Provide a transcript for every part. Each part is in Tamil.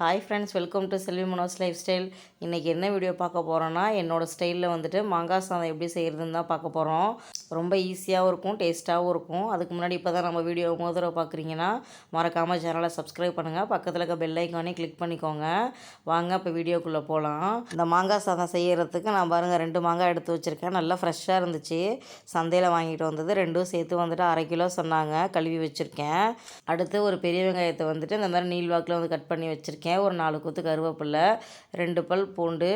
Hi friends, welcome to Selvi Mano's life style. இன்றைக்கி என்ன வீடியோ பார்க்க போகிறோன்னா, என்னோடய ஸ்டைலில் வந்துட்டு மாங்காய் சாதம் எப்படி செய்கிறதுன்னு தான் பார்க்க போகிறோம். ரொம்ப ஈஸியாகவும் இருக்கும், டேஸ்ட்டாகவும் இருக்கும். அதுக்கு முன்னாடி இப்போ தான் நம்ம வீடியோ முதல்ல பார்க்குறீங்கன்னா மறக்காமல் சேனலை சப்ஸ்கிரைப் பண்ணுங்கள். பக்கத்தில் இருக்க பெல் ஐக்கானே கிளிக் பண்ணிக்கோங்க. வாங்க இப்போ வீடியோக்குள்ளே போகலாம். இந்த மாங்காய் சாதம் செய்கிறதுக்கு நான் பாருங்கள் 2 மாங்காய் எடுத்து வச்சுருக்கேன். நல்லா ஃப்ரெஷ்ஷாக இருந்துச்சு, சந்தையில் வாங்கிட்டு வந்தது. ரெண்டும் சேர்த்து வந்துட்டு 1/2 கிலோ சொன்னாங்க, கழுவி வச்சுருக்கேன். அடுத்து ஒரு பெரிய வெங்காயத்தை வந்துட்டு இந்த மாதிரி நீள்வாக்கில் வந்து கட் பண்ணி வச்சுருக்கேன். ஒரு 4 கொத்து கருவேப்பிலை, 2 பல் பூண்டு,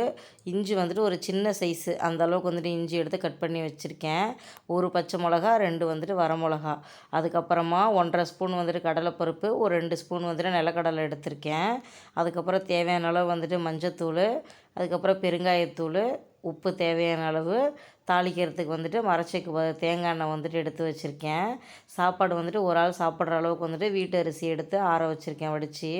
இஞ்சி வந்துட்டு ஒரு சின்ன சைஸு அந்த அளவுக்கு வந்துட்டு இஞ்சி எடுத்து கட் பண்ணி வச்சுருக்கேன். ஒரு பச்சை மிளகா, 2 வந்துட்டு வரமிளகா. அதுக்கப்புறமா 1½ ஸ்பூன் வந்துட்டு கடலைப்பருப்பு, ஒரு 2 ஸ்பூன் வந்துட்டு நிலக்கடலை எடுத்திருக்கேன். அதுக்கப்புறம் தேவையான அளவு வந்துட்டு மஞ்சத்தூள், அதுக்கப்புறம் பெருங்காயத்தூள், உப்பு தேவையான அளவு, தாளிக்கிறதுக்கு வந்துட்டு மரச்செக்கு தேங்காய் எண்ணெய் வந்துட்டு எடுத்து வச்சுருக்கேன். சாப்பாடு வந்துட்டு ஒரு ஆள் சாப்பிட்ற அளவுக்கு வந்துட்டு வீட்டு அரிசி எடுத்து ஆற வச்சுருக்கேன் வடித்து.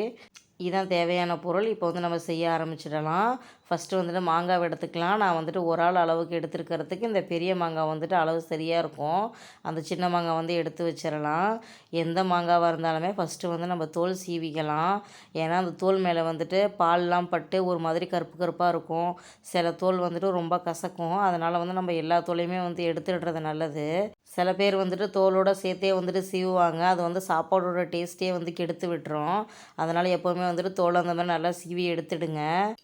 இதுதான் தேவையான பொருள். இப்போ வந்து நம்ம செய்ய ஆரம்பிச்சிடலாம். ஃபஸ்ட்டு வந்துட்டு மாங்காய் எடுத்துக்கலாம். நான் வந்துட்டு ஒரு ஆள் அளவுக்கு எடுத்துருக்கிறதுக்கு இந்த பெரிய மாங்காய் வந்துட்டு அளவு சரியாக இருக்கும். அந்த சின்ன மாங்காய் வந்து எடுத்து வச்சிடலாம். எந்த மாங்காவாக இருந்தாலுமே ஃபஸ்ட்டு வந்து நம்ம தோல் சீவிக்கலாம். ஏன்னா அந்த தோல் மேலே வந்துட்டு பால்லாம் பட்டு ஒரு மாதிரி கருப்பு கருப்பாக இருக்கும். சில தோல் வந்துட்டு ரொம்ப கசக்கும். அதனால் வந்து நம்ம எல்லா தோலையுமே வந்து எடுத்துடுறது நல்லது. சில பேர் வந்துட்டு தோலோடு சேர்த்தே வந்துட்டு சீவுவாங்க. அது வந்து சாப்பாடோட டேஸ்ட்டே வந்து கெடுத்து விட்டுரும். அதனால் எப்போவுமே வந்துட்டு தோலை அந்த மாதிரி நல்லா சீவி எடுத்துடுங்க.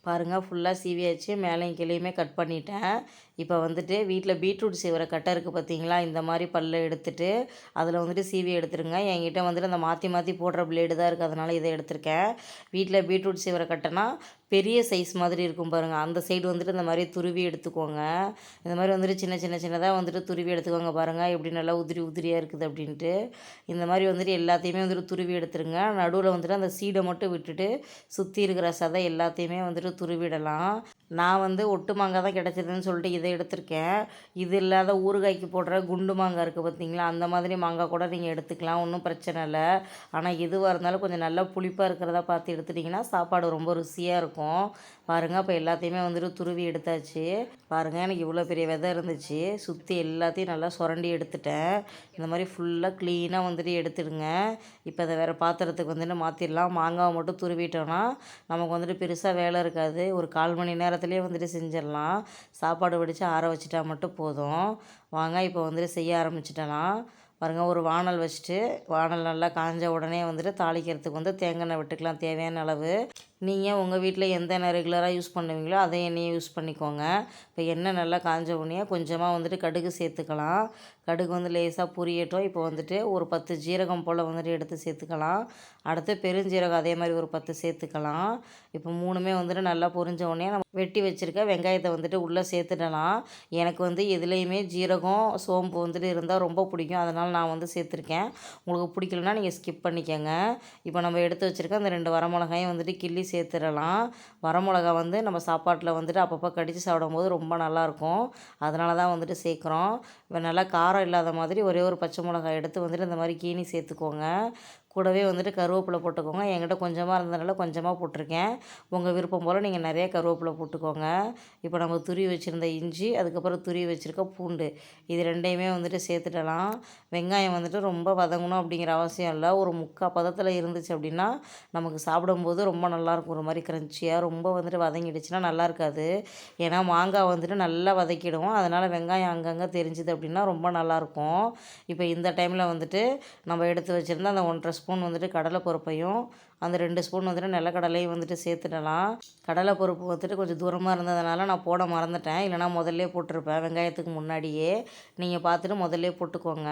பாருங்கள், ஃபுல்லாக சீவியாச்சு, மேலேயும் கீழேயுமே கட் பண்ணிட்டேன். இப்போ வந்துட்டு வீட்டில் பீட்ரூட் சீவுற கட்டை இருக்குது பார்த்தீங்களா, இந்த மாதிரி பல்ல எடுத்துகிட்டு அதில் வந்துட்டு சீவி எடுத்துருங்க. என்கிட்ட வந்துட்டு அந்த மாற்றி மாற்றி போடுற பிளேடு தான் இருக்குது, அதனால் இதை எடுத்திருக்கேன். வீட்டில் பீட்ரூட் சீவுற கட்டைனா பெரிய சைஸ் மாதிரி இருக்கும் பாருங்கள், அந்த சைடு வந்துட்டு இந்த மாதிரி துருவி எடுத்துக்கோங்க. இந்த மாதிரி வந்துட்டு சின்னதாக வந்துட்டு துருவி எடுத்துக்கோங்க. பாருங்கள் எப்படி நல்லா உதிரியாக இருக்குது அப்படின்ட்டு. இந்த மாதிரி வந்துட்டு எல்லாத்தையுமே வந்துட்டு துருவி எடுத்துருங்க. நடுவில் வந்துட்டு அந்த சீடை மட்டும் விட்டுட்டு சுற்றி இருக்கிற சதை எல்லாத்தையுமே வந்துட்டு துருவிடலாம். நான் வந்து ஒட்டு மாங்காய் தான் கிடச்சிதுன்னு சொல்லிட்டு இதை எடுத்திருக்கேன். இது இல்லாத ஊறுகாய்க்கு போடுற குண்டு மாங்காய் இருக்குது பார்த்தீங்களா, அந்த மாதிரி மாங்காய் கூட நீங்கள் எடுத்துக்கலாம், ஒன்றும் பிரச்சனை இல்லை. ஆனால் எதுவாக இருந்தாலும் கொஞ்சம் நல்லா புளிப்பாக இருக்கிறதா பார்த்து எடுத்துட்டிங்கன்னா சாப்பாடு ரொம்ப ருசியாக இருக்கும். பாருங்கள், இப்போ எல்லாத்தையுமே வந்துட்டு துருவி எடுத்தாச்சு. பாருங்கள், எனக்கு இவ்வளோ பெரிய விதை இருந்துச்சு. சுற்றி எல்லாத்தையும் நல்லா சுரண்டி எடுத்துட்டேன். இந்த மாதிரி ஃபுல்லாக க்ளீனாக வந்துட்டு எடுத்துடுங்க. இப்போ அதை வேறு பாத்திரத்துக்கு வந்துட்டு மாற்றிடலாம். மாங்காவை மட்டும் துருவிட்டோன்னா நமக்கு வந்துட்டு பெருசாக வேலை இருக்காது. ஒரு 1/4 மணி நேரத்துலேயே வந்துட்டு செஞ்சிடலாம். சாப்பாடு வடித்து ஆற வச்சுட்டா மட்டும் போதும். வாங்க இப்போ வந்துட்டு செய்ய ஆரம்பிச்சிடலாம். பாருங்கள், ஒரு வானல் வச்சுட்டு வானல் நல்லா காஞ்ச உடனே வந்துட்டு தாளிக்கிறதுக்கு வந்து தேங்காய் எண்ணெய் விட்டுக்கலாம் தேவையான அளவு. நீங்கள் உங்கள் வீட்டில் எந்த எண்ணெய் ரெகுலராக யூஸ் பண்ணுவீங்களோ அதே எண்ணெயை யூஸ் பண்ணிக்கோங்க. இப்போ எண்ணெய் நல்லா காஞ்ச உடனே கொஞ்சமாக வந்துட்டு கடுகு சேர்த்துக்கலாம். கடுகு வந்து லேசாக பொரியட்டும். இப்போ வந்துட்டு ஒரு 10 ஜீரகம் போல் வந்துட்டு எடுத்து சேர்த்துக்கலாம். அடுத்து பெருஞ்சீரகம் அதே மாதிரி ஒரு 10 சேர்த்துக்கலாம். இப்போ 3மே வந்துட்டு நல்லா பொரிஞ்ச உடனே நம்ம வெட்டி வச்சுருக்க வெங்காயத்தை வந்துட்டு உள்ளே சேர்த்துடலாம். எனக்கு வந்து எதுலேயுமே ஜீரகம் சோம்பு வந்துட்டு இருந்தால் ரொம்ப பிடிக்கும், அதனால் நான் வந்து சேர்த்துருக்கேன். உங்களுக்கு பிடிக்கலனா நீங்கள் ஸ்கிப் பண்ணிக்கோங்க. இப்போ நம்ம எடுத்து வச்சுருக்க அந்த 2 வரமிளகாயும் வந்துட்டு கிள்ளி சேர்த்துடலாம். வரமிளகா வந்து நம்ம சாப்பாட்டில் வந்துட்டு அப்பப்போ கடித்து சாப்பிடும்போது ரொம்ப நல்லாயிருக்கும், அதனால தான் வந்துட்டு சேர்க்குறோம். இப்போ நல்லா காரம் இல்லாத மாதிரி ஒரே ஒரு பச்சை மிளகாய் எடுத்து வந்துட்டு இந்த மாதிரி கீனி சேர்த்துக்கோங்க. கூடவே வந்துட்டு கருவேப்பிலை போட்டுக்கோங்க. என்கிட்ட கொஞ்சமாக இருந்ததுனால கொஞ்சமாக போட்டிருக்கேன். உங்கள் விருப்பம் போல் நீங்கள் நிறைய கருவேப்பிலை போட்டுக்கோங்க. இப்போ நம்ம துருவி வச்சுருந்த இஞ்சி, அதுக்கப்புறம் துருவி வச்சுருக்க பூண்டு, இது 2யுமே வந்துட்டு சேர்த்துடலாம். வெங்காயம் வந்துட்டு ரொம்ப வதங்கணும் அப்படிங்கிற அவசியம் இல்லை. ஒரு 3/4 பதத்தில் இருந்துச்சு அப்படின்னா நமக்கு சாப்பிடும்போது ரொம்ப நல்லாயிருக்கும். ஒரு மாதிரி க்ரன்ச்சியாக. ரொம்ப வந்துட்டு வதங்கிடுச்சுன்னா நல்லா இருக்காது. ஏன்னா மாங்காய் வந்துட்டு நல்லா வதக்கிடுவோம். அதனால் வெங்காயம் அங்கங்கே தெரிஞ்சுது அப்படின்னா ரொம்ப நல்லாயிருக்கும். இப்போ இந்த டைமில் வந்துட்டு நம்ம எடுத்து வச்சுருந்த அந்த 1½ ஸ்பூன் வந்துட்டு கடலைப்பருப்பையும் அந்த 2 ஸ்பூன் வந்துட்டு நிலக்கடலையும் வந்துட்டு சேர்த்துடலாம். கடலைப்பருப்பு வந்துட்டு கொஞ்சம் தூரமாக இருந்ததுனால நான் போட மறந்துட்டேன், இல்லைனா முதல்லே போட்டிருப்பேன் வெங்காயத்துக்கு முன்னாடியே. நீங்கள் பார்த்துட்டு முதல்லே போட்டுக்கோங்க.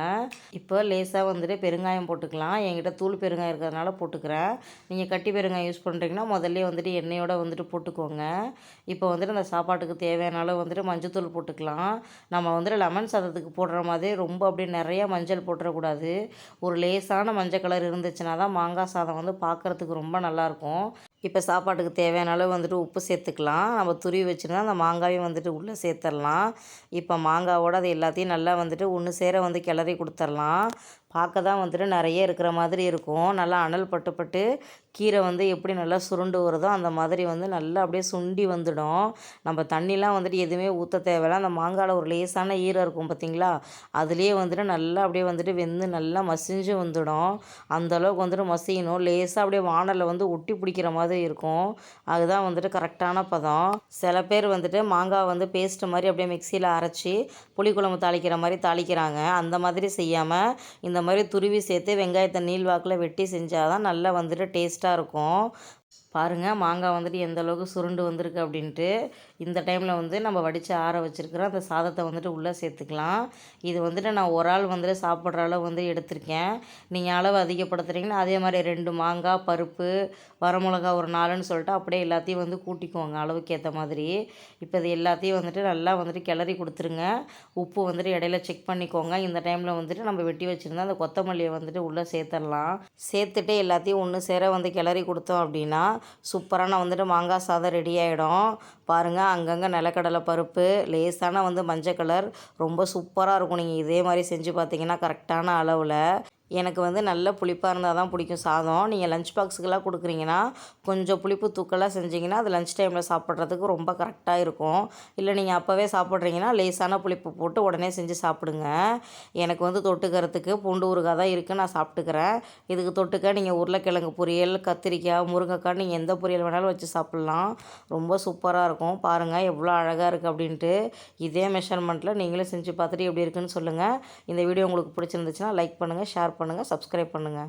இப்போ லேசாக வந்துட்டு பெருங்காயம் போட்டுக்கலாம். என்கிட்ட தூள் பெருங்காயம் இருக்கிறதுனால போட்டுக்கிறேன். நீங்கள் கட்டி பெருங்காயம் யூஸ் பண்ணுறீங்கன்னா முதல்லே வந்துட்டு எண்ணெயோடு வந்துட்டு போட்டுக்கோங்க. இப்போ வந்துட்டு அந்த சாப்பாட்டுக்கு தேவையான அளவு வந்துட்டு மஞ்சத்தூள் போட்டுக்கலாம். நம்ம வந்துட்டு லெமன் சாதத்துக்கு போடுற மாதிரி ரொம்ப அப்படியே நிறையா மஞ்சள் போட்டுறக்கூடாது. ஒரு லேசான மஞ்சள் கலர் இருந்துச்சுன்னா தான் மாங்காய் சாதம் வந்து பார்க்குறதுக்கு ரொம்ப நல்லாயிருக்கும். இப்போ சாப்பாட்டுக்கு தேவையான அளவு வந்துட்டு உப்பு சேர்த்துக்கலாம். நம்ம துருவி வச்சுருந்தா அந்த மாங்காயும் வந்துட்டு உள்ளே சேர்த்துடலாம். இப்போ மாங்காவோடு அது எல்லாத்தையும் நல்லா வந்துட்டு ஒன்று சேர வந்து கிளறி கொடுத்துர்லாம். பார்க்க தான் வந்துட்டு நிறைய இருக்கிற மாதிரி இருக்கும். நல்லா அனல் பட்டு பட்டு கீரை வந்து எப்படி நல்லா சுருண்டு வருதோ அந்த மாதிரி வந்து நல்லா அப்படியே சுண்டி வந்துடும். நம்ம தண்ணிலாம் வந்துட்டு எதுவுமே ஊற்ற தேவையில்ல. அந்த மாங்காயில் ஒரு லேசான ஈரம் இருக்கும் பார்த்தீங்களா, அதுலேயே வந்துட்டு நல்லா அப்படியே வந்துட்டு வெந்து நல்லா மசிஞ்சு வந்துடும். அந்தளவுக்கு வந்துட்டு மசியணும். லேசாக அப்படியே வானலில் வந்து ஒட்டி பிடிக்கிற மாதிரி இருக்கும். அதுதான் வந்துட்டு கரெக்டான பதம். சில பேர் வந்துட்டு மாங்காய் வந்து பேஸ்ட்டு மாதிரி அப்படியே மிக்சியில் அரைச்சி புளிக்குழம்பு தாளிக்கிற மாதிரி தாளிக்கிறாங்க. அந்த மாதிரி செய்யாமல் இந்த மாதிரி துருவி சேர்த்து வெங்காயத்தை நீள்வாக்கில் வெட்டி செஞ்சால் தான் நல்லா வந்துட்டு டேஸ்ட்டாக இருக்கும். பாருங்கள் மாங்காய் வந்துட்டு எந்த அளவுக்கு சுருண்டு வந்திருக்கு அப்படின்ட்டு. இந்த டைமில் வந்து நம்ம வடித்து ஆற வச்சுருக்கிற அந்த சாதத்தை வந்துட்டு உள்ளே சேர்த்துக்கலாம். இது வந்துட்டு நான் ஒரு ஆள் வந்துட்டு சாப்பிட்ற அளவு வந்து எடுத்திருக்கேன். நீங்கள் அளவு அதிகப்படுத்துகிறீங்கன்னா அதே மாதிரி 2 மாங்காய், பருப்பு, வரமிளகா ஒரு 4ன்னு சொல்லிட்டு அப்படியே எல்லாத்தையும் வந்து கூட்டிக்கோங்க அளவுக்கு ஏற்ற மாதிரி. இப்போ இது எல்லாத்தையும் வந்துட்டு நல்லா வந்துட்டு கிளறி கொடுத்துருங்க. உப்பு வந்துட்டு இடையில செக் பண்ணிக்கோங்க. இந்த டைமில் வந்துட்டு நம்ம வெட்டி வச்சுருந்தா அந்த கொத்தமல்லியை வந்துட்டு உள்ளே சேர்த்துடலாம். சேர்த்துட்டு எல்லாத்தையும் ஒன்று சேர வந்து கிளறி கொடுத்தோம் அப்படின்னா சூப்பரான வந்துட்டு மாங்காய் சாதம் ரெடி ஆகிடும். பாருங்கள் அங்கங்கே நிலக்கடலை பருப்பு, லேசான வந்து மஞ்சள் கலர், ரொம்ப சூப்பராக இருக்கும். நீங்கள் இதே மாதிரி செஞ்சு பார்த்தீங்கன்னா கரெக்டான அளவில். எனக்கு வந்து நல்ல புளிப்பாக இருந்தால் தான் பிடிக்கும் சாதம். நீங்கள் லஞ்ச் பாக்ஸுக்கெல்லாம் கொடுக்குறீங்கன்னா கொஞ்சம் புளிப்பு தூக்கலாக செஞ்சிங்கன்னா அது லஞ்ச் டைமில் சாப்பிட்றதுக்கு ரொம்ப கரெக்டாக இருக்கும். இல்லை நீங்கள் அப்போவே சாப்பிட்றீங்கன்னா லேசான புளிப்பு போட்டு உடனே செஞ்சு சாப்பிடுங்க. எனக்கு வந்து தொட்டுக்கிறதுக்கு பூண்டு ஊறுகாய் தான் இருக்குது, நான் சாப்பிட்டுக்கிறேன். இதுக்கு தொட்டுக்க நீங்கள் உருளைக்கிழங்கு பொரியல், கத்திரிக்காய், முருங்கைக்காய் நீங்கள் எந்த பொரியல் வேணாலும் வச்சு சாப்பிட்லாம். ரொம்ப சூப்பராக இருக்கும். பாருங்கள் எவ்வளோ அழகாக இருக்குது அப்படின்ட்டு. இதே மெஷர்மெண்ட்டில் நீங்களும் செஞ்சு பார்த்துட்டு எப்படி இருக்குன்னு சொல்லுங்கள். இந்த வீடியோ உங்களுக்கு பிடிச்சிருந்துச்சுன்னா லைக் பண்ணுங்கள், ஷேர் பண்ணுங்கள், சப்ஸ்கிரைப் பண்ணுங்கள்.